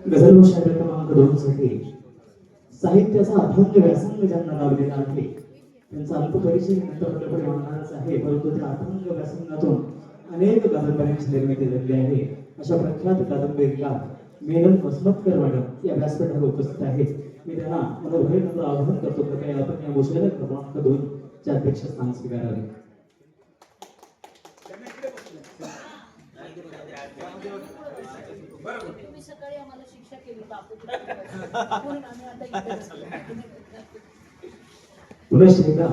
गझल मुशायरा क्रमांक 2 साठी साहित्याचा अभंग व्यासंग ज्यांना लावलेला आहे त्यांचा अल्प परिचय नंतर आपल्याकडे मांडणारच आहे, परंतु त्या अभंग व्यासंगातून अनेक कादंबऱ्यांची निर्मिती झालेली आहे. अशा प्रख्यात कादंबरीकार मेनन वसमतकर मॅडम या व्यासपीठावर उपस्थित आहेत. मी त्यांना मनोभावेनं आवाहन करतो, कृपया आपण या मुशायरा क्रमांक 2 चे अध्यक्षस्थान स्वीकारावे. तुम्ही सकाळी आम्हाला शिक्षा केली म्हणून आम्ही आता इथे पुन्हा एकदा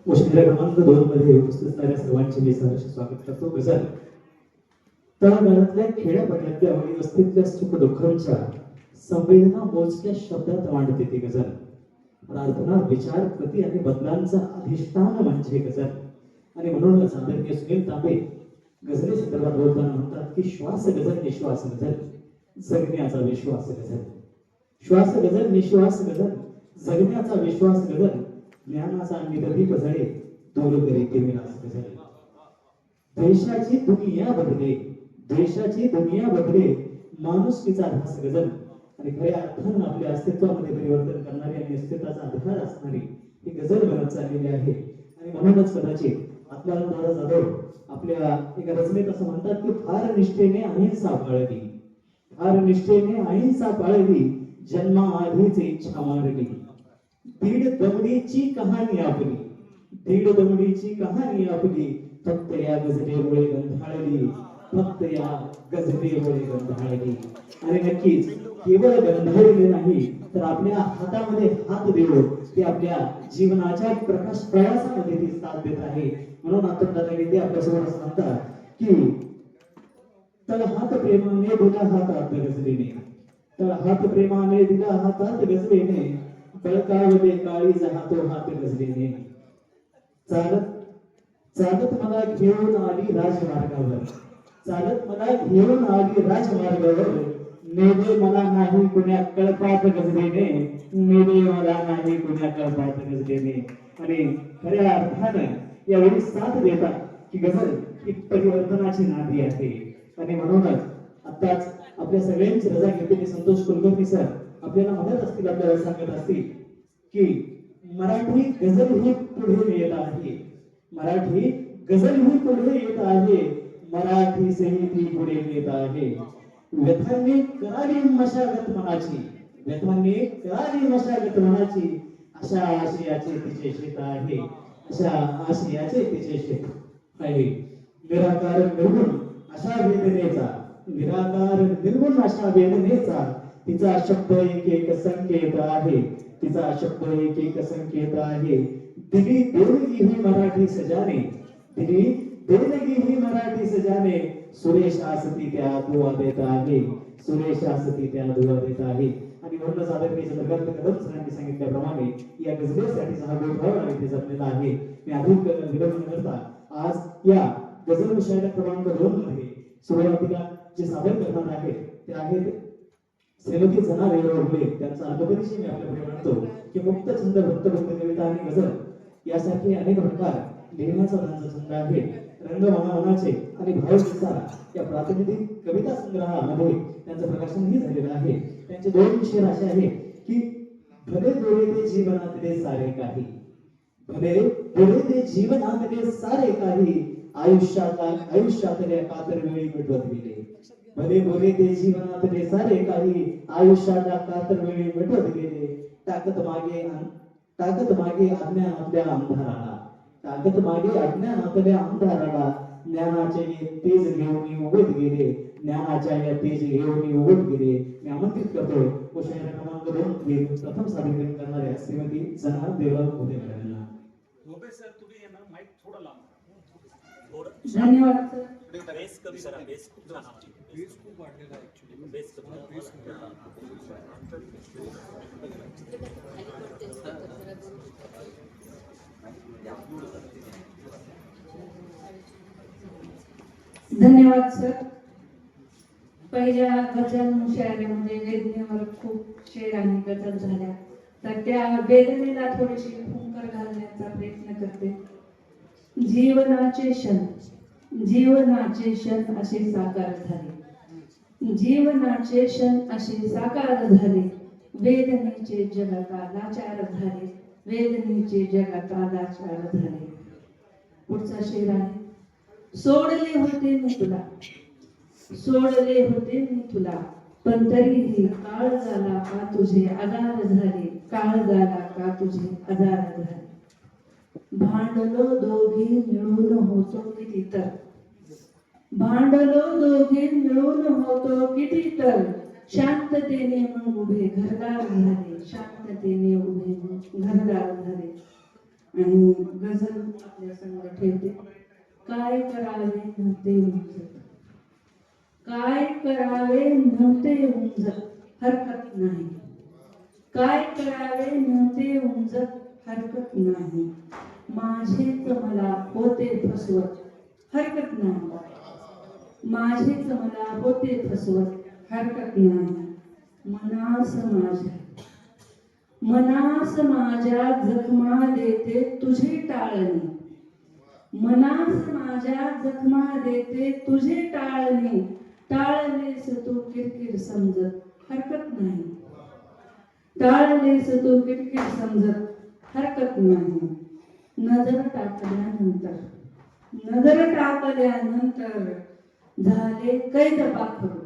मुशायरा क्रमांक 2 मध्ये उपस्थित असणाऱ्या सर्वांचे मी सहर्ष स्वागत करतो. गझल तळागाळातल्या खेड्यापाड्यातल्या आणि वस्तीतल्या सुख दुःखांच्या संवेदना मोजक्या शब्दात मांडते ती गझल. प्रार्थना, विचार, कृती आणि बदलांचा अधिष्ठान म्हणजे गझल. आणि म्हणूनच आदरणीय सुनील तांबे गझले संदर्भात बोलताना म्हणतात की श्वास गझल निश्वास गझल, जगण्याचा विश्वास गझल. श्वास गझल निश्वास गझल, जगण्याचा विश्वास गझल, ज्ञानाचा निरदीप जळे, दूर करी विनाश गझल. देशाची दुनिया बदले, देशाची दुनिया बदले, माणुसकीचा ध्यास गझल. आणि खऱ्या अर्थानं आपल्या अस्तित्वामध्ये परिवर्तन करणारी आणि अस्तित्वाचा आधार असणारी ही गझल बनत चाललेली आहे. आणि म्हणूनच कदाचित आत्माराम दादा जाधव आपल्या एका रचनेत असं म्हणतात की फार निष्ठेने अहिंसा पाळली, फार निष्ठेने अहिंसा पाळली, जन्माआधीच इच्छा मारली. दीड दमडीची कहाणी आपली, दीड दमडीची कहाणी आपली, फक्त या गझलेमुळे गंधाळली, फक्त या गझलेमुळे गंधाळली. आणि नक्कीच केवळ गंधाळले नाही तर आपल्या हातामध्ये हात देऊन ते आपल्या जीवनाच्या प्रकाश प्रयासामध्ये ती साथ देत आहे. म्हणून आपण दादा गीते आपल्यासमोर असं म्हणतात की तळ हात प्रेमाने दिला हातात गझलेने, तळ हात प्रेमाने दिला हातात गझलेने, बळकावले काळी जहातो हात गझलेने. चालत चालत मला घेऊन आली राजमार्गावर, चालत मला घेऊन आली राजमार्गावर, नेले मला नाही कुण्या कळपात गझलेने, नेले मला नाही कुण्या कळपात गझलेने. आणि खऱ्या अर्थानं यावेळी साथ देतात की गझल ही परिवर्तनाची नांदी आहे. आणि म्हणूनच आताच आपल्या सगळ्यांची रजा घेतलेले संतोष कुलकर्णी सर आपल्याला म्हणत असतील, आपल्याला सांगत असतील की मराठी गझल ही पुढे येत आहे, मराठी गझल ही पुढे येत आहे, मराठी सही ती पुढे येत आहे. व्यथांनी करावी मशागत मनाची, व्यथांनी करावी मशागत मनाची, अशा आशयाचे तिचे शेत आहे, अशा आशयाचे तिचे शेत आहे. निराकार निर्गुण अशा वेदनेचा, निराकार निर्गुण अशा वेदनेचा, तिचा शब्द एक एक संकेत आहे, तिचा शब्द एक एक संकेत आहे. दिली देवगी ही मराठी सजाने, दिली देवगी ही मराठी सजाने, सुरेश आसती त्या दुआ देत आहे, सुरेश आसती त्या दुआ देत आहे. आणि म्हणूनच आदरणीय चंद्रकांत कदम सरांनी सांगितल्याप्रमाणे या गझलेसाठीचा हा गोठा इथे जमलेला आहे. मी अधिक विलंब न करता आज या गझल मुशायरा क्रमांक 2 मध्ये सुरुवातीला जे सादर करणार आहेत ते आहेत श्रीमती जना रेवळे. त्यांचा अल्पपरिचय मी आपल्याकडे मांडतो की मुक्त छंद, वृत्तबद्ध कविता आणि गझल यासारखे अनेक प्रकार लिहिण्याचा त्यांचा छंद आहे. रंगमनाचे आणि भावविचार या प्रातिनिधिक कविता संग्रहामध्ये त्यांचं प्रकाशनही झालेलं आहे. त्यांचे 2 शेर असे आहेत की भले बोले ते जीवनातले सारे काही, भले बोले ते जीवनातले सारे काही, आयुष्यातल्या कातर वेळी मिटवत गेले. भले बोले ते जीवनातले सारे काही, आयुष्याच्या कातर वेळी मिटवत गेले. ताकद मागे अज्ञानातल्या अंधाराला, ताकद मागे अज्ञानातल्या अंधाराला, ज्ञानाचे तेज घेऊन उघड गेले, ज्ञानाच्या या तेज घेऊन उघड गेले. मी आमंत्रित करतोय मुशायरा क्रमांक 2 प्रथम सादरीकरण करणाऱ्या श्रीमती जना देवराव मोरे यांना. सर तुम्ही ना माईक थोडा लांब. धन्यवाद सर. बेस कमी करा, बेस खूप छान आहे. बेस खूप वाढलेला आहे ऍक्च्युली. बेस कमी. धन्यवाद सर. पहिल्या गझल मुशायऱ्यामध्ये वेदनेवर खूप शेर आणि गझल झाल्या, तर त्या वेदनेला थोडीशी फुंकर घालण्याचा प्रयत्न करते. जीवनाचे क्षण, जीवनाचे क्षण असे साकार झाले, जीवनाचे क्षण असे साकार झाले, वेदनेचे जगात लाचार झाले, वेदनेचे जगात लाचार झाले. पुढचा शेर आहे. सोडले होते मी तुला, सोडले होते मी तुला, पण तरीही काळ झाला का तुझे आजार झाले, काळ झाला का तुझे आजार झाले. भांडलो दोघे मिळून होतो किती तर, भांडलो दोघे मिळून होतो किती तर, शांततेने मग उभे घरदार झाले, शांततेने उभे घरदार झाले. आणि गझल आपल्या समोर ठेवते. काय करावे नव्हते उमजत, काय करावे नव्हते उमजत, हरकत नाही. काय करावे नव्हते उमजत, हरकत नाही. माझेच मला होते फसवत, हरकत नाही. माझेच मला होते फसवत, हरकत नाही. मनास माझ्या, मनास माझ्या जखमा देते तुझे टाळणे, मनास माझ्या जखमा देते तुझे टाळणे, टाळलेस तू किरकिर समजत, हरकत नाही. टाळलेस तू किरकिर समजत, हरकत नाही. नजर टाकल्यानंतर, नजर टाकल्यानंतर झाले कैद पाखरू,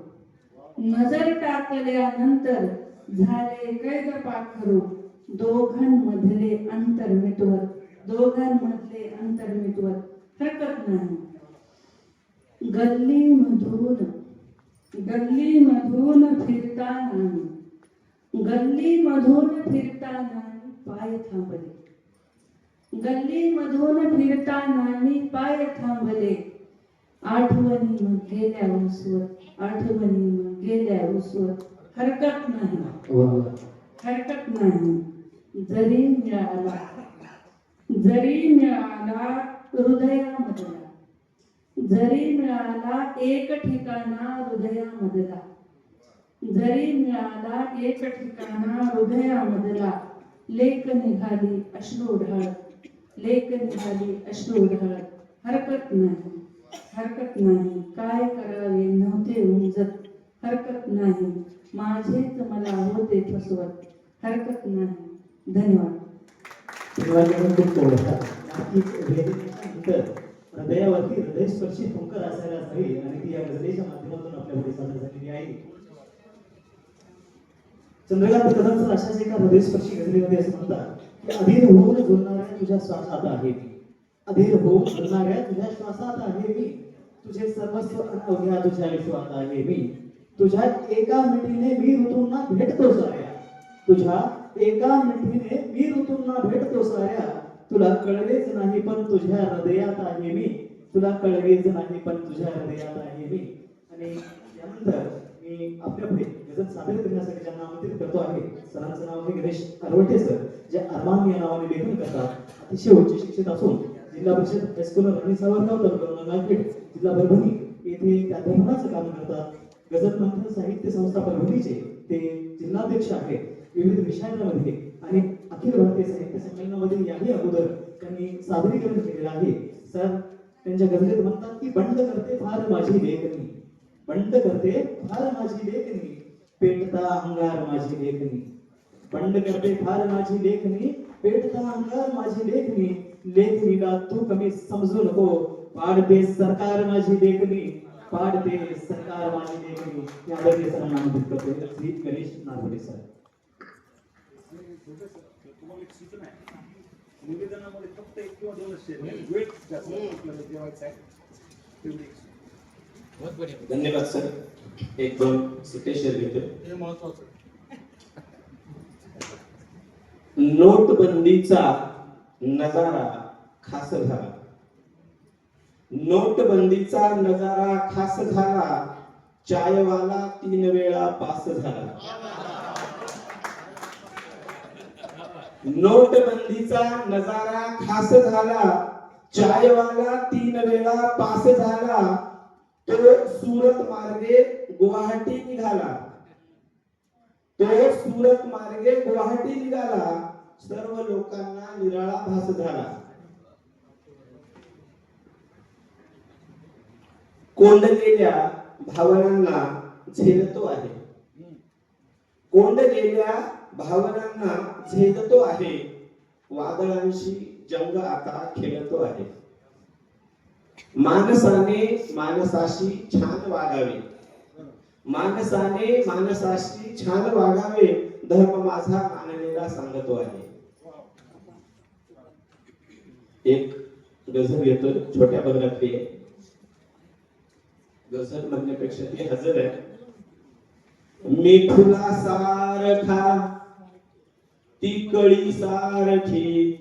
नजर टाकल्यानंतर झाले कैद पाखरू. दोघांमधले अंतर मिटवत, दोघांमधले अंतर मिटवत, हरकत नाही. गल्लीमधून, गल्लीमधून फिरताना, गल्लीमधून फिरताना पाय थांबले, गल्लीमधून फिरताना मी पाय थांबले. आठवणी मग गेल्या उसवत, आठवणी मग गेल्या उसवत, हरकत नाही, हरकत नाही. जरी मिळाला, जरी मिळाला हृदयामधला, जरी मिळाला एक ठिकाणा हृदयामधला, जरी मिळाला एक ठिकाणा हृदयामधला. लेक निघाली अश्रू ढाळत, लेक निघाली अश्रू ढाळत, हरकत नाही, हरकत नाही. काय करावे नव्हते उमजत, हरकत नाही. माझेच मला होते फसवत, हरकत नाही. धन्यवाद. हृदयावरती हृदयस्पर्शी फुंकर असायला हवी आणि ती या गझलेच्या माध्यमातून आपल्याकडे सादर झालेली आहे. चंद्रकांत कदम अशाच एका हृदयस्पर्शी गझलेमध्ये असं म्हणतात की अधीर होऊन झुलणाऱ्या तुझ्या श्वासात आहे मी, अधीर होऊन झुलणाऱ्या तुझ्या श्वासात आहे मी, तुझे सर्वस्व अवघ्या तुझ्या विश्वात आहे मी. तुझ्या एका मिठीने मी ऋतूंना भेटतो साऱ्या, तुझ्या एका मिठीने मी ऋतूंना भेटतो साऱ्या. तुला कळलेच नाही पण तुझ्या हृदयात आहे मी, तुला कळलेच नाही पण तुझ्या हृदयात आहे मी. आणि त्यानंतर मी आपल्या पुढे गझल सादर करण्यासाठी ज्यांना आमंत्रित करतो आहे, सरांचं नाव आहे गणेश अरवटे सर, जे अरमान या नावाने लेखन करतात. अतिशय उच्च शिक्षित असून जिल्हा परिषद हायस्कूल राणी सावरगाव तालुका नांदेड जिल्हा परभणी येथे प्राध्यापनाचं काम करतात. गझल मंथन साहित्य संस्था परभणीचे ते जिल्हाध्यक्ष आहेत. विविध विषयांमध्ये आणि अखिल भारतीय साहित्य संमेलनामध्ये याही अगोदर त्यांनी सादरीकरण केलेलं आहे. सर त्यांच्या गझलेत म्हणतात की बंड करते फार माझी लेखणी, बंड करते फार माझी लेखणी, पेटता अंगार माझी लेखणी, बंड करते फार माझी लेखणी, पेटता अंगार माझी लेखणी. लेखणीला तू कमी समजू नको, पाडते सरकार माझी लेखणी, पाडते सरकार माझी लेखणी. या आदरणीय सरांना आमंत्रित करतो श्री गणेश नागवडे सर. तुम्हाला एक सूचना आहे, निवेदनामध्ये फक्त एक किंवा दोनच शेर वेळ जास्त आपल्याला जेवायचं आहे तेवढी एक सूचना. धन्यवाद सर. एक दोन सुटे शेर घेतो. हे महत्वाचं. नोटबंदीचा नजारा खास झाला, नोटबंदीचा नजारा खास झाला, चायवाला 3 वेळा पास झाला. नोटबंदीचा नजारा खास झाला, चायवाला 3 वेळा पास झाला. तो सुरत मार्गे गुवाहाटी निघाला, तो सुरत मार्गे गुवाहाटी निघाला. सर्व लोकांना निराळा भास झाला. कोंडलेल्या भावनांना झेलतो आहे. कोंडलेल्या भावनांना झेलतो आहे. वादळांशी जंग आता खेळतो आहे. माणसाने माणसाशी छान वागावे. माणसाने माणसाशी छान वागावे. धर्म माझा मानलेला सांगतो आहे. एक गझल येतो, छोट्या पदरातली आहे. गझल म्हणण्यापेक्षा ती हजर आहे. मी फुला सारखा ती कळी सारखी.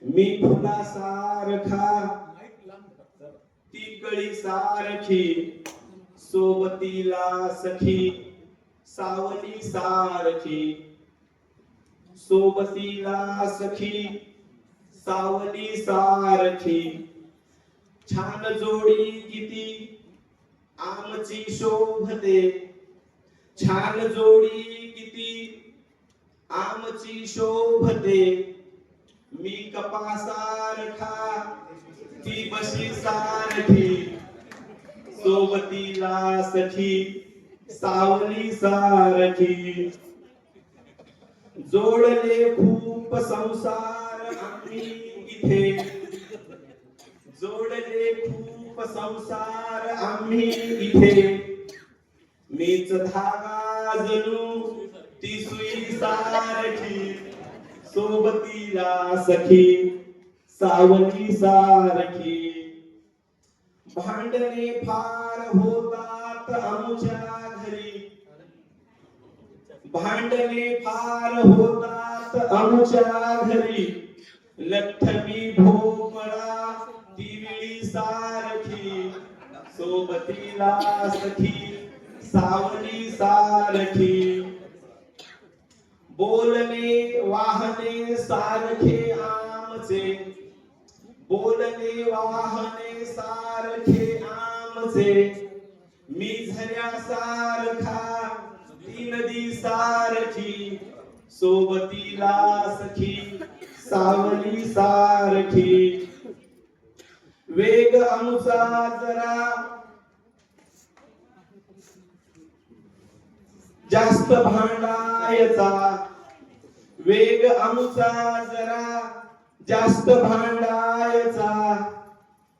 मी फुला सारखा ती कळी सारखी. सोबतीला सखी सावली सारखी. सोबतीला सखी सावली सारखी. छान जोडी किती आमची शोभते. छान जोडी किती आमची शोभते. मी कपासारखा ती बशी सारखी. सोबतीला सखी सावली सारखी. जोडले खूप संसार आम्ही इथे. जोडले खूप संसार आम्ही इथे. मीच धागा जणू ती सुई सारखी. सोबतीला सखी सावली सारखी. भांडणे फार होतात आमच्या घरी. भांडणे फार होतात आमच्या घरी. लठ्ठमी भोपळा ती विळी सारखी. सोबतीला सखी सावली सारखी. बोलणे वाहने सारखे आमचे. बोलणे वाहने सारखे आमचे. मी झऱ्यासारखा ती नदी सारखी. सोबतीला सखी सावली सारखी. वेग आमचा जरा जास्त भांडायचा. वेग आमचा जरा जास्त भांडायचा.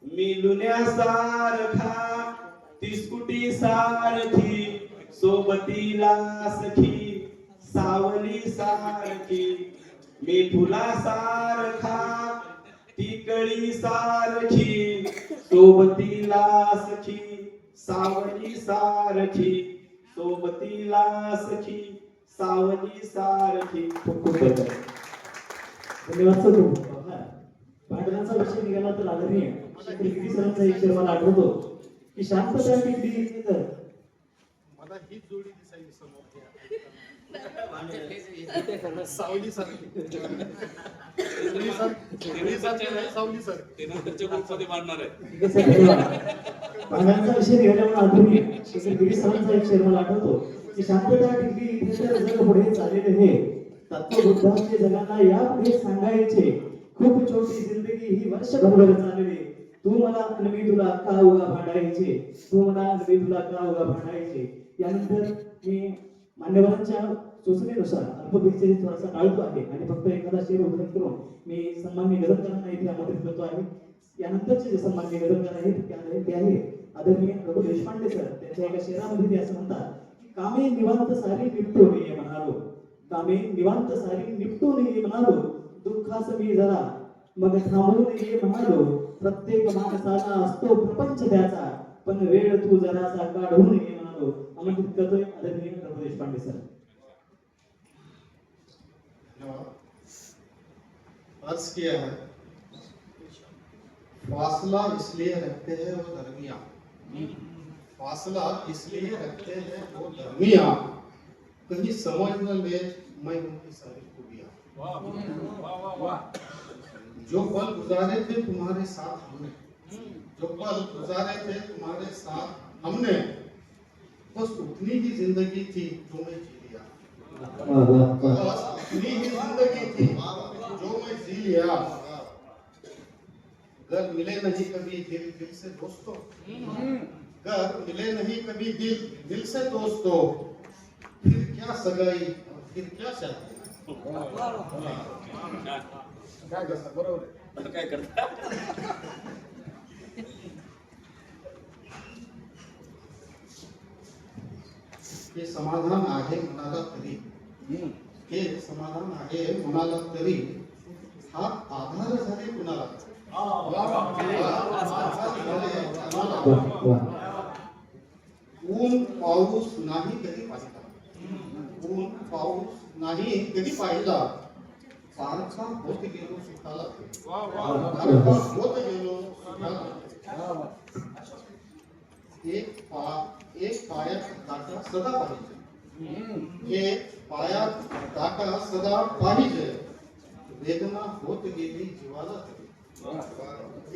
मी लुण्यासारखा ती स्कुटी सारखी. सोबतीला सखी सावली सारखी. मी फुलासारखा ती कळी सारखी. सोबतीला सखी सावली सारखी. सोबतीला सखी सावली सारखी. खूप खूप धन्यवाद सर. भांडणाचा विषय निघाला तर आदरणीय गिरी सरांचा एक शेर मला आठवतो की शांतता टिकली तर मला ही जोडी दिसायची समोर. सावली सारखी. सावली सारखी. भांडणाचा विषय निघाल्यामुळे आदरणीय गिरी सरांचा एक शेर मला आठवतो की शांतता टिकली तर जग पुढे चालेल हे. तत्वबुद्धांचे जगाला यापुढे सांगायचे. खूप छोटी जिंदगी ही वर्षभर चालली. तू मला आणि मी तुला का उगा भांडायचे. तू मला आणि मी तुला का उगा भांडायचे. यानंतर मी मान्यवरांच्या सूचनेनुसार अल्पविषयी थोडासा टाळतो आहे आणि फक्त एखादा शेर उद्धृत करून मी सन्माननीय गजलकारांना इथे आमंत्रित करतो आहे. यानंतरचे जे सन्माननीय गजलकार आहेत ते आहे आदरणीय प्रभू देशपांडे सर. त्यांच्या एका शेरामध्ये ते असं म्हणतात की कामे निवांत सारी निपटून ये म्हणालो. कामे निवांत सारी निपटून ये म्हणालो. दुःखास मी जरा मग थांबून ये म्हणालो. प्रत्येक माणसाला असतो प्रपंच त्याचा पण वेळ तू जरासा काढून ये म्हणालो. आमंत्रित करतोय आदरणीय प्रभू देशपांडे सर. अर्ज किया है फासला इसलिए रखते हैं वो दरमिया. फासला इसलिए रखते हैं वो दरमिया. कहीं समझ न ले मैं उनकी सारी खूबियां. जो पल गुजारे थे तुम्हारे साथ हमने. जो पल गुजारे थे तुम्हारे साथ हमने. बस उतनी ही जिंदगी थी जो मैं जी लिया. बस उतनी ही जिंदगी थी जो मैं जी लिया. अगर मिले नहीं कभी दिल दिल से दोस्तों गर मिले नहीं कभी दिल दिल से दोस्तों, फिर क्या सगाई फिर क्या शादी. काय करता बरोबर आहे. काय करता हे समाधान आहे मनाला तरी, हे समाधान आहे मनाला तरी, हा आधार झाले कुणाला. वा वा. ऊन पाऊस नाही कधी पाहिला, ऊन पाऊस नाही कधी पाहिला, सारखा होत गेलो सुखाला, सारखा होत गेलो सुखाला. एक पायात काटा सदा पाहिजे, एक पायात काटा सदा पाहिजे, वेदना होत गेली जीवाला तरी.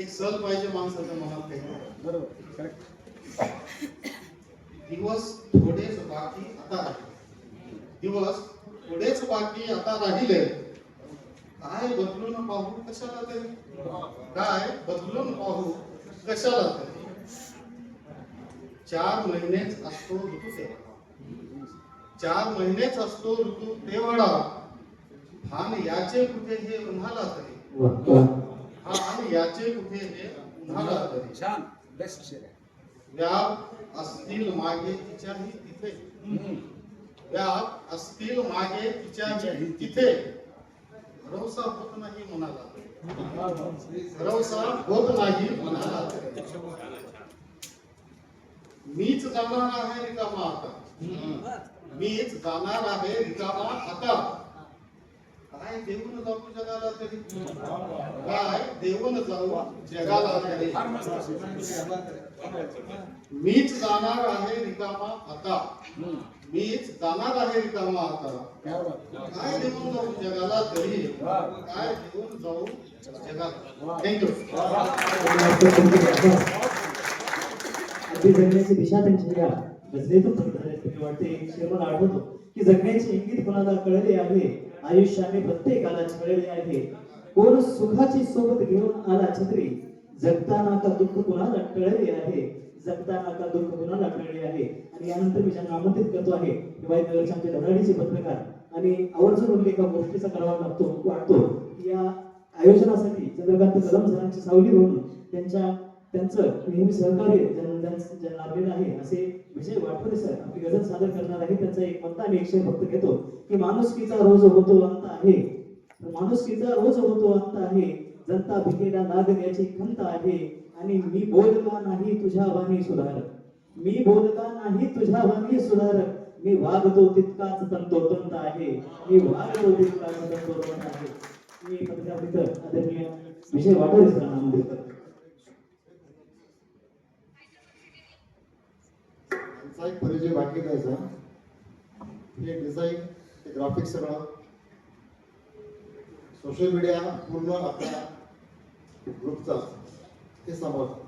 एक सल पाहिजे माणसाच्या मनात काही. बरोबर करेक्ट. दिवस थोडेच बाकी आता राहिले, दिवस थोडेच बाकी आता राहिले, काय बदलून पाहू कशाला तरी, काय बदलून पाहू कशाला तरी. 4 महिनेच असतो ऋतू तेवढा, 4 महिनेच असतो ऋतू तेवढा, भान याचे कुठे हे उन्हाला तरी, वा वा. भान याचे कुठे हे उन्हाला तरी. छान बेस्ट शेर आहे. व्याप असतील मागे तिच्याही तिथे, व्याप असतील मागे तिच्याही तिथे, भरोसा होत नाही मनाला, भरोसा होत नाही मनाला. मीच जाणार आहे रिकामा आता, मीच जाणार आहे रिकामा आता, काय देऊन जाऊ जगाला तरी, काय देऊन जाऊ जगाला तरी. फार मस्त शेर. मीच जाणार आहे रिकामा आता, मीच जाणार आहे रिकामा आता, काय बात. काय देऊन जाऊ जगाला तरी, काय देऊन जाऊ जगाला. थँक्यू. अगदी जगण्याची दिशा त्यांच्या या गझलेतून तुम्ही वाटते. एक शेर मला आठवतो की जगण्याचे इंगित कोणाला कळले आहे, आयुष्याने प्रत्येकाला छळले आहे, कोण सुखाची सोबत घेऊन आला छत्री, जगताना का दुःख कुणाला टळले आहे, जगताना का दुःख कुणाला टळले आहे. आणि यानंतर मी ज्यांना आमंत्रित करतो आहे हिवाळीनगरचे आमचे धडाडीचे पत्रकार आणि आवर्जून उल्लेख एका गोष्टीचा करावा वाटतो की या आयोजनासाठी चंद्रकांत कदम सरांची सावली म्हणून त्यांचं नेहमी सहकार्य ज्यांना लाभलेलं आहे असे विजय वाटवरे सर आपली गझल सादर करणार आहे. त्यांचा एक म्हणता आणि एक शेर फक्त घेतो की माणुसकीचा रोज होतो अंत आहे, माणुसकीचा रोज होतो अंत आहे, जनता भिकेला नाग याची खंत आहे, आणि मी बोलका नाही तुझ्या वाणी सुधार, मी बोलका नाही तुझ्या वाणी सुधार, मी वागतो तितकाच तंतोतंत आहे, मी वागतो तितकाच तंतोतंत आहे. मी पत्रकार मित्र आदरणीय विजय वाटवरे सरांना आमंत्रित करतो. त्यांचा एक परिचय बाकी द्यायचा. हे डिझाईन, हे ग्राफिक्स सगळं सोशल मीडिया पूर्ण आपल्या ग्रुपचा हे सांभाळतो.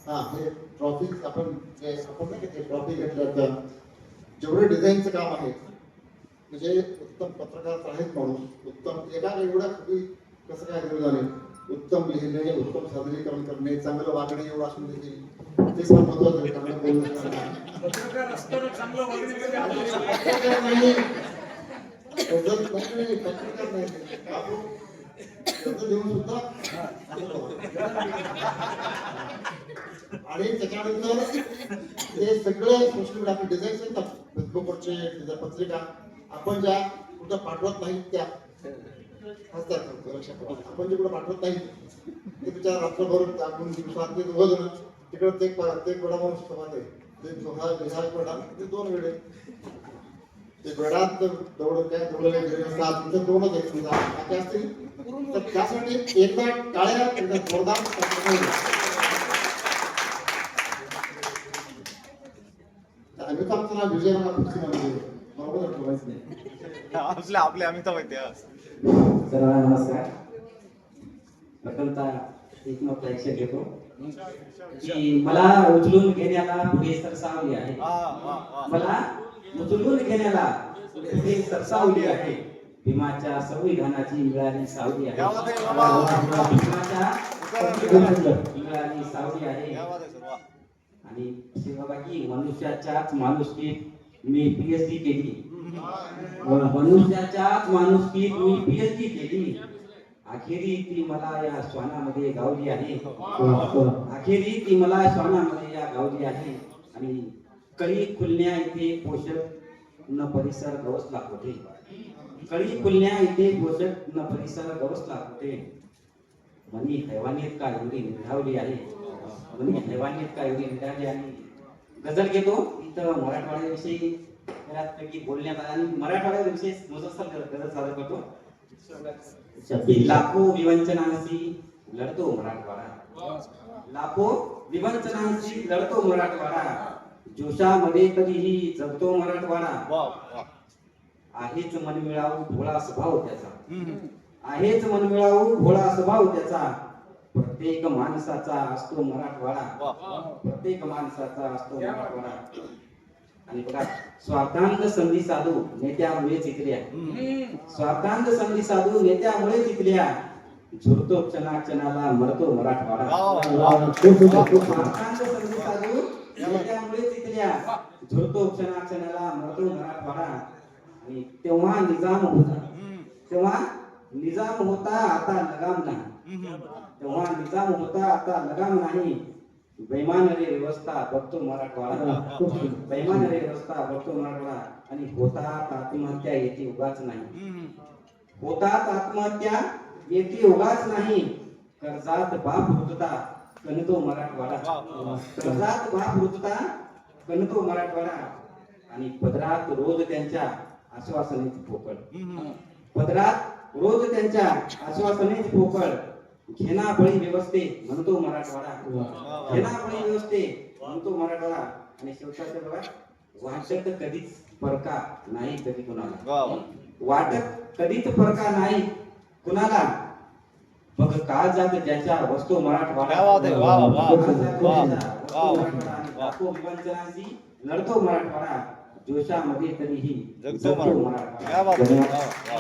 हा हे ट्रॉफी आपण नाही का ट्रॉफी घेतल्या जेवढे डिझाईनचं काम आहे म्हणजे उत्तम पत्रकार आहेत माणूस, उत्तम एका एवढ्या कसं काय झाले, उत्तम लिहिणे, उत्तम सादरीकरण करणे, चांगलं वागणे एवढं असून देखील ते फार महत्वाचं आहे. चांगलं बोलणं पत्रकार असताना चांगलं वागणे म्हणजे पत्रकार नाही, पत्रकार नाही देऊन सुद्धा. आणि त्याच्यानंतर ते सगळे सोशल मीडिया डिझाईन्स येतात फेसबुकवरचे पत्रिका आपण ज्या कुठं पाठवत नाही त्या असतात. लक्षात आपण जे कुठं पाठवत नाही ते बिचार रात्रभर आपण दिवसात ते दोघं तिकडं ते वेळा म्हणून समाज आहे ते वेळा ते 2 वेळे ते वेळात दौड काय दौडले दोनच आहेत समजा बाकी असतील तर त्यासाठी एकदा टाळ्या एकदा जोरदार आम्ही तर आमचं नाव विजय बरोबर ठेवायचं नाही. आपले अमिताभ आहेत त्या. सर्वांना नमस्कार. प्रथमतः एक मत लक्षात घेतो की मला उचलून घेण्याला पुढे सरसावली आहे, मला उचलून घेण्याला पुढे सरसावली आहे, भीमाच्या संविधानाची मिळाली सावली आहे, भीमाच्या मुलगा आणि सावली आहे आणि शिवबाबाजी मनुष्याच्याच माणुसकीत मी पीएचडी केली. मनुष्याच्याच माणुसकीत मी पीएचडी केली. अखेरी ती मला या श्वानामध्ये गावली आहे. अखेरी ती मला श्वानामध्ये या गावली आहे. आणि कळी खुलण्या इथे पोषक न परिसर गवसला कुठे. कळी खुलण्या इथे पोषक न परिसर गवसला कुठे. मनी हैवानीत का एवढी निढावली आहे. मनी हैवानीत का एवढी निढावली. आणि गझल घेतो. इथं मराठवाड्याविषयी बऱ्याचपैकी बोलण्यात आलं आणि मराठवाड्याविषयी मुजस्सल गझल सादर करतो. लाखो विवंचनांशी लढतो मराठवाडा. लाखो विवंचनांशी लढतो मराठवाडा. जोशामध्ये कधीही जगतो मराठवाडा. आहेच मनमिळावू भोळा स्वभाव त्याचा. आहेच मनमिळावू भोळा स्वभाव त्याचा. प्रत्येक माणसाचा असतो मराठवाडा. प्रत्येक माणसाचा असतो मराठवाडा. आणि बघा, स्वार्थांत संधी साधू नेत्यामुळे चितल्या. स्वार्थांत संधी साधू नेत्यामुळे चितल्या. झुरतो क्षणाक्षणाला मरतो मराठवाडा. स्वार्थांत संधी साधू नेत्यामुळे चितल्या. झुरतो क्षणाक्षणाला मरतो मराठवाडा. आणि तेव्हा निजाम होता. तेव्हा निजाम होता आता लगाम नाही. तेव्हा निजाम होता आता लगाम नाही. बैमान रे व्यवस्था बघतो मराठवाडा. बैमान रे व्यवस्था बघतो मराठवाडा. आणि होतात आत्महत्या येते उगाच नाही. होतात आत्महत्या येते उगाच नाही. कर्जात बाप रुतता कणतो मराठवाडा. कर्जात बाप रुतता कणतो मराठवाडा. आणि पदरात रोज त्यांच्या आश्वासनेची पोकळ. पदरात रोज त्यांच्या आश्वासनेची पोकळ. घेना बळी व्यवस्थे म्हणतो मराठवाडा. घेना बळी व्यवस्थे म्हणतो मराठवाडा. आणि शेवटाचं बघा, वाटत कधीच परका नाही कधी कुणाला. वाटत कधीच परका नाही कुणाला. बघ काळजात ज्याच्या वस्तू मराठवाडा. लाखो विवंचनांशी लढतो मराठवाडा. जोशामध्ये तरीही जगतो मराठवाडा.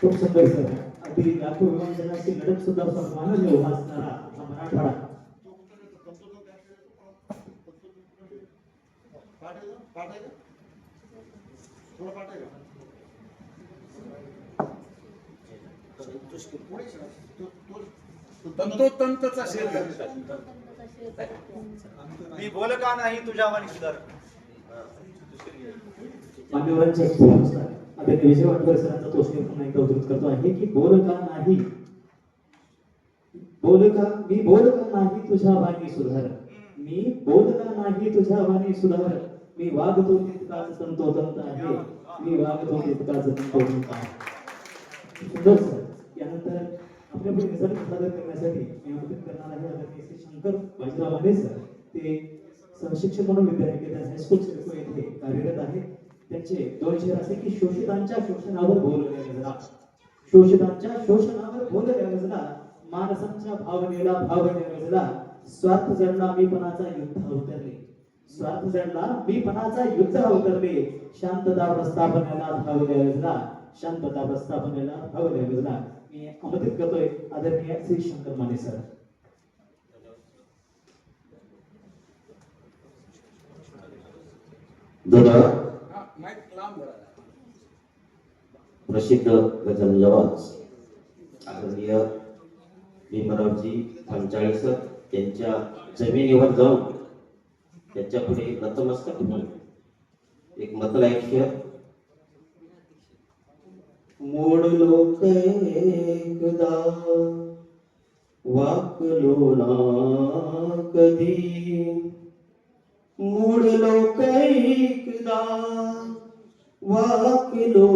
खूप सुंदर सर. अगदी लाखो विवंचनांशी लढत सुद्धा सन्मानाने उभा असणारा हा मराठवाडा. तंतोतंतचा शेर मी बोल का नाही तुझ्या वाणी सुधार. मान्यवरांच्या सूचनेनुसार आदरणीय विजय वाटकर सरांचा तो शेर पुन्हा एकदा उद्धृत करतो आहे की बोल का नाही. बोल का मी बोल का नाही तुझ्या वाणी सुधार. मी बोल का नाही तुझ्या वाणी सुधार. मी वागतो तितकाच तंतोतंत आहे. मी वागतो तितकाच तंतोतंत आहे. सुंदर सर. यानंतर आपल्या पुढे गझल सादर करण्यासाठी मी आमंत्रित करणार आहे आदरणीय श्री शंकर बाजीराव माने सर. ते सहशिक्षक म्हणून विद्यानिकेतन हायस्कूल सिडको येथे कार्यरत आहेत. त्यांचे दोन शेर असे की शोषितांच्या शोषणावर बोलल्या गजला. शोषितांच्या शोषणावर बोलल्या गजला. माणसांच्या भावनेला भावने गजला. स्वार्थ जडला मीपणाचा युद्ध अवतरले. स्वार्थ जडला मीपणाचा युद्ध अवतरले. शांतता प्रस्थापनेला धावल्या गजला. शांतता प्रस्थापनेला धावल्या गजला. मी आमंत्रित करतोय आदरणीय श्री शंकर माने सर. प्रसिद्ध गझल नवाज आदरणीय भीमरावजी पंचाळीसर त्यांच्या जमिनीवर जाऊन त्यांच्या पुढे नतमस्तक होऊन एक मतला एक शेर. मोडलो एकदा वाकलो ना कधी. मोडलो एकदा वाकलो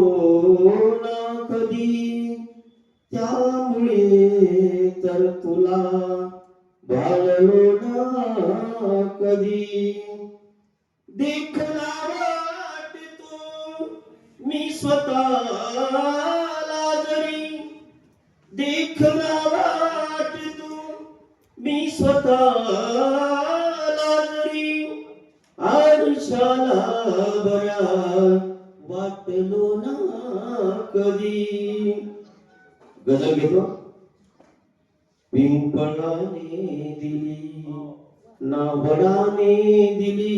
ना कधी. त्यामुळे तर तुला भाळलो ना कधी. देखला वाटतो मी स्वतःला जरी. देखला वाटतो मी स्वतःला जरी. आरशाला बऱ्या वाटलो ना कधी. गजल घेतो. पिंपळाने दिली नाबडाने दिली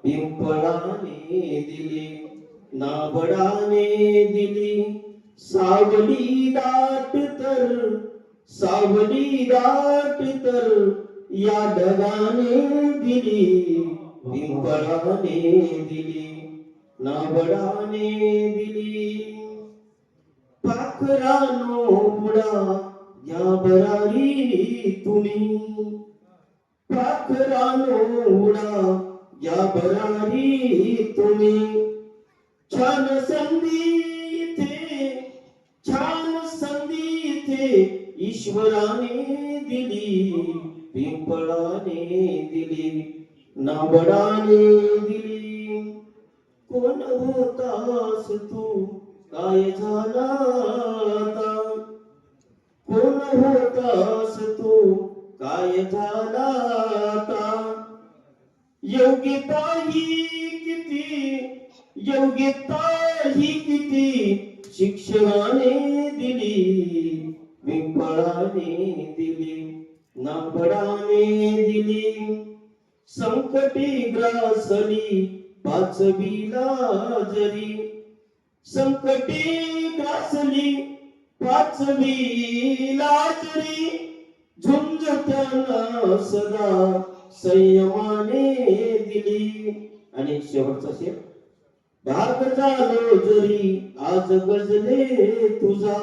पिंपळाने दिली नाबडाने दिली सावली दाट तर या ढगाने दिली पिंपळाने दिली नाबडाने दिली पाखरानो उडा या बरारी तुम्ही पाखरानो उडा या बरारी तुम्ही छान संधी इथे ईश्वराने दिली पिंपळाने दिली नाबडाने दिली कोण होतास तू काय झाला आता कोण होतास तू काय झाला आता योग्यता ही किती शिक्षणाने दिली पिंपळाने दिली नाबडाने दिली संकटी ग्रासली पाचवीला जरी संकटी ग्रासली पाचवीला जरी झुंज त्यांना सदा संयमाने दिली. आणि शेवटचा शेर भाग झालो जरी आज गजले तुझा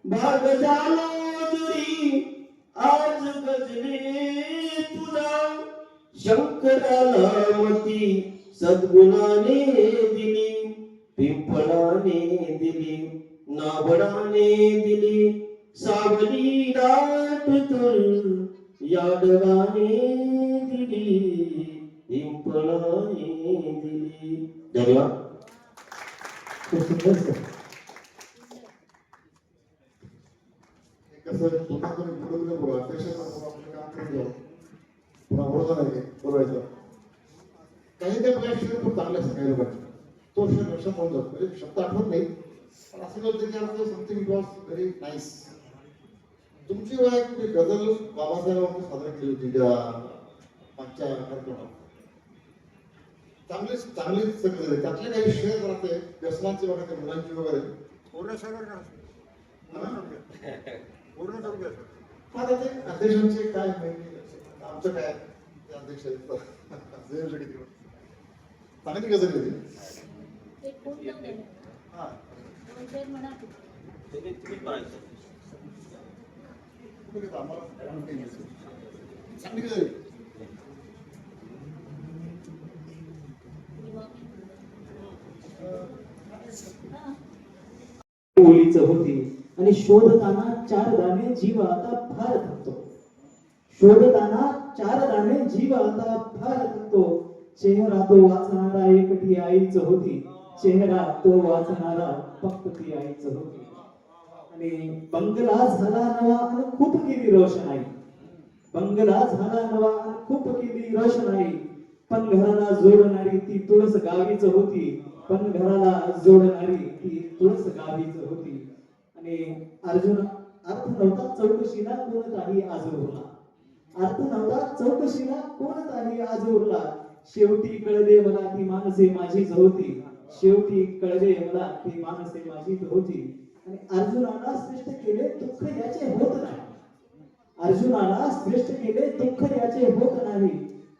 भाग झालो जरी आज गजले तुझा शंकराला मती सद्गुणाने दिली पिंपळाने दिली नाबडाने दिली सावली दाट तर यादगाने दिली पिंपळाने दिली. धन्यवाद. खूप सुंदर सर. कसं पुन्हा तुम्ही पुढे बोला पेशंट आपलं काम करून जाऊ पुन्हा बोलता नाही बोलायचं काही काही प्रकार शिकले खूप चांगले असतात काही लोकांचे तो विषय लक्षात होऊन जातो म्हणजे शब्द आठवत नाही पण असं करतो की अर्थ something it was very nice. तुमची वयात गझल बाबासाहेबांनी सादर केली होती त्या मागच्या कार्यक्रमात चांगली सगळं झाले त्यातले काही शेअर राहते व्यसनांचे वगैरे मुलांची वगैरे पूर्ण सगळं पूर्ण सगळं आता ते अध्यक्षांचे काय माहिती आमचं काय ते अध्यक्ष चांगली गजल होती. हा चांगली गजल ओळीचं होती आणि शोधताना 4 दाणे जीव आता फार थकतो शोधताना 4 दाणे जीव आता फार थकतो चेहरा तो वाचणारा एकटी आईच होती चेहरा तो वाचणारा फक्त ती आईच होती. आणि बंगला झाला नवा आणि खूप केली रोषणाई बंगला झाला नवा आणि खूप केली रोषणाई पण घराला जोडणारी ती तुळस गावीच होती पण घराला जोडणारी ती तुळस गावीच होती. आणि अर्जुन अर्थ नव्हता चौकशीला कोणताही आजूरला अर्थ नव्हता चौकशीला कोणताही आजूरला शेवटी कळले मला ती माणसे माझीच होती शेवटी कळले मला ती माणसे माझीच होती. आणि अर्जुनाला श्रेष्ठ केले दुःख याचे होत नाही अर्जुनाला श्रेष्ठ केले दुःख याचे होत नाही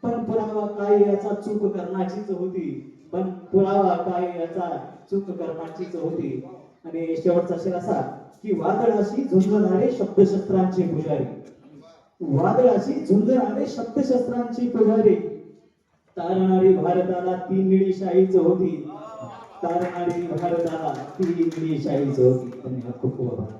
पण पुरावा काय याचा चूक करण्याचीच होती पण पुरावा काय याचा चूक करण्याचीच होती. आणि शेवटचा शेर असा की वादळाशी झुंजणारे शब्दशस्त्रांचे पुजारी वादळाशी झुंजणारे शब्दशस्त्रांची पुजारी तारणारी भारताला ती निळी शाहीच होती तारणारी भारताला ती निळी शाहीच होती. धन्यवाद. खूप खूप आभार.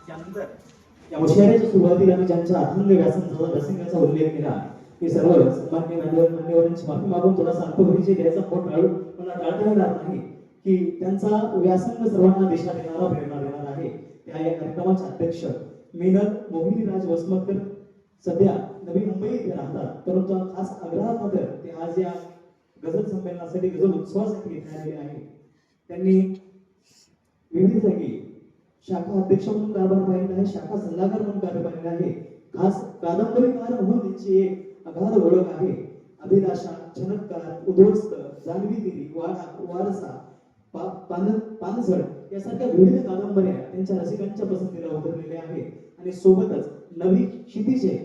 त्यानंतर या मुशायऱ्याच्या सुरुवातीला मी ज्यांच्या अथंग व्यासंगाचा उल्लेख केला ते सर्व सन्मान्य मान्यवरांची माफी मागून थोडा सांगतो घरीचे द्यायचा फोट मला टाळता येणार नाही की त्यांचा व्यासंग सर्वांना दिशा देणारा प्रेरणा देणार आहे. त्या या कार्यक्रमाचे अध्यक्ष मेनल मोहिनी राज वसमतकर सध्या नवी मुंबई इथे राहतात परंतु खास आग्रह खातर ते आज या गझल संमेलनासाठी गझल उत्सवासाठी इथे आलेले आहे. त्यांनी विविध जागी शाखा अध्यक्ष म्हणून कारभार पाहिला आहे, शाखा सल्लागार म्हणून कार्य पाहिलं आहे. खास कादंबरीकार म्हणून त्यांची एक अगाध ओळख आहे. अभिलाषा, चमत्कार, उद्ध्वस्त, जान्हवीगिरी, वारसा, पानझड यासारख्या विविध कादंबऱ्या त्यांच्या रसिकांच्या पसंतीला उतरलेल्या आहेत. आणि सोबतच नवी क्षितिजे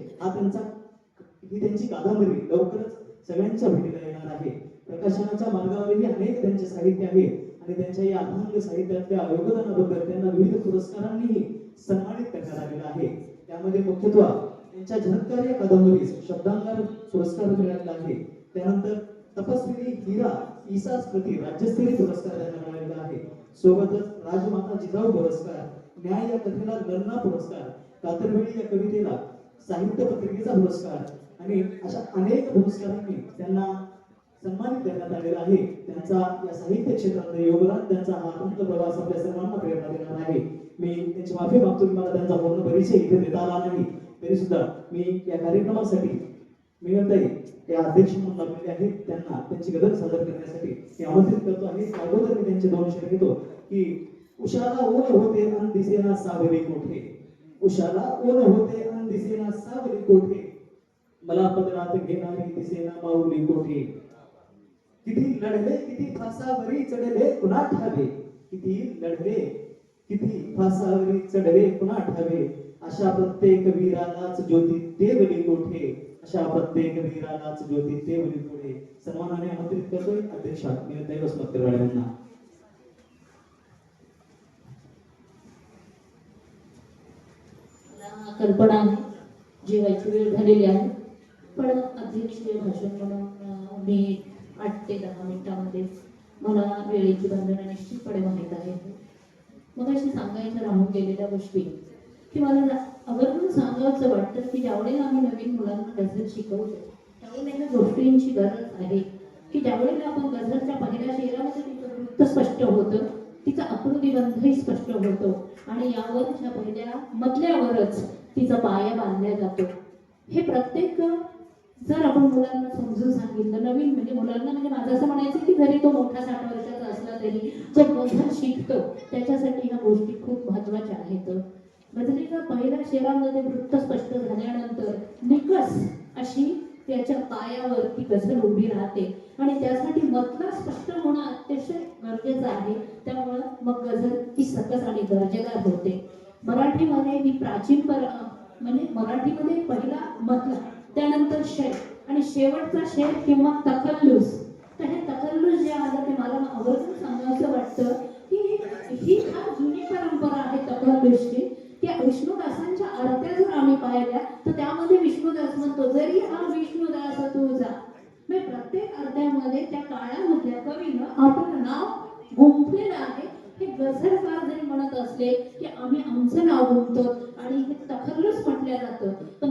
ही त्यांची कादंबरी लवकरच सगळ्यांच्या भेटीला येणार आहे. प्रकाशनाच्या मार्गावरही अनेक त्यांचे साहित्य आहे आणि त्यांच्या या अभंग साहित्यातल्या योगदानाबद्दल त्यांना विविध पुरस्कारांनीही सन्मानित करण्यात आलेलं आहे. त्यामध्ये मुख्यत्वे त्यांच्या झनकार या कादंबरीस शब्दांगार पुरस्कार मिळालेला आहे. त्यानंतर तपस्विनी हिरा ईसा स्मृती राज्यस्तरीय पुरस्कार त्यांना मिळालेला आहे. सोबतच राजमाता जिजाऊ पुरस्कार, न्याय या कथेला ललना पुरस्कार, कातरवेळी या कवितेला साहित्य पत्रिकेचा पुरस्कार आणि अशा अनेक पुरस्कारांनी त्यांना सन्मानित करण्यात आलेला आहे. त्यांचा या साहित्य क्षेत्रामध्ये योगदान, त्यांचा हा अनंत प्रवास आपल्या सर्वांना प्रेरणा देणार आहे. मी त्यांची माफी मागतो की मला त्यांचा पूर्ण परिचय इथे देता आला नाही, तरी सुद्धा मी या कार्यक्रमासाठी मिळतही या अध्यक्ष म्हणून लागलेले आहेत. त्यांना त्यांची गदर सादर करण्यासाठी मी आमंत्रित करतो आहे. अगोदर मी त्यांचे दोन शब्द घेतो की उशाला ऊन होते अन दिसेना सावली कोठे, उशाला ऊन होते अन दिसेना सावली कोठे, मला पदरात घेणारी दिसेना माऊली कोठे. किती लढले किती फासावरी चढले कुणा ठावे, किती लढले किती फासावरी चढले कुणा ठावे, अशा प्रत्येक वीरालाच ज्योती देवली कोठे, अशा प्रत्येक वीरालाच ज्योती देवली कोठे. सन्मानाने आमंत्रित करतोय अध्यक्षा नीलताई वसमतकर यांना. कल्पना आहे, जेवायची वेळ झालेली आहे, पण अध्यक्षीय भाषण म्हणून मी 8 ते 10 मिनिटांमध्ये मला वेळेची बंधनं निश्चितपणे माहीत आहे. मग अशी सांगायच्या राहून गेलेल्या गोष्टी की मला आवर्जून सांगायचं वाटतं की ज्यावेळेला आम्ही नवीन मुलांना गझल शिकवतो त्यावेळेला ह्या गोष्टींची गरज आहे की ज्यावेळेला आपण गझलच्या पहिल्या शेरामध्ये तिचं वृत्त स्पष्ट होतं, तिचा आकृतीबंधही स्पष्ट होतो आणि यावरच्या पहिल्या मधल्यावरच तिचा पाया बांधला जातो. हे प्रत्येक जर आपण मुलांना समजून सांगितलं, नवीन म्हणजे मुलांना म्हणजे माझं असं म्हणायचं की जरी तो मोठा 60 वर्षाचा असला तरी जो गझल शिकतो त्याच्यासाठी ह्या गोष्टी खूप महत्त्वाच्या आहेत. गझलीच्या पहिल्या शेरामध्ये वृत्त स्पष्ट झाल्यानंतर निकस अशी त्याच्या पायावर ती गझल उभी राहते आणि त्यासाठी मतला स्पष्ट होणं अतिशय गरजेचं आहे. त्यामुळं मग गझल ती सकस आणि दर्जेदार होते. मराठीमध्ये ही प्राचीन म्हणजे मराठीमध्ये पहिला मतला, त्यानंतर शेर आणि शेवटचा शेर किंवा तखल्लुस. तर हे तखल्लुस जे आलं ते मला आवर्जून सांगायचं वाटतं की ही फार जुनी परंपरा आहे तखल्लुसची. त्या विष्णुदासांच्या आरत्या जर आम्ही पाहिल्या तर त्यामध्ये विष्णुदास म्हणतो जरी हा विष्णुदास तुझा, म्हणजे प्रत्येक आरत्यामध्ये त्या काळामधल्या कवीनं आपलं नाव गुंफलेलं आहे. हे गझलकार जरी म्हणत असले की आम्ही आमचं नाव गुंफतो आणि हे तखल्लुस म्हटलं जातं, पण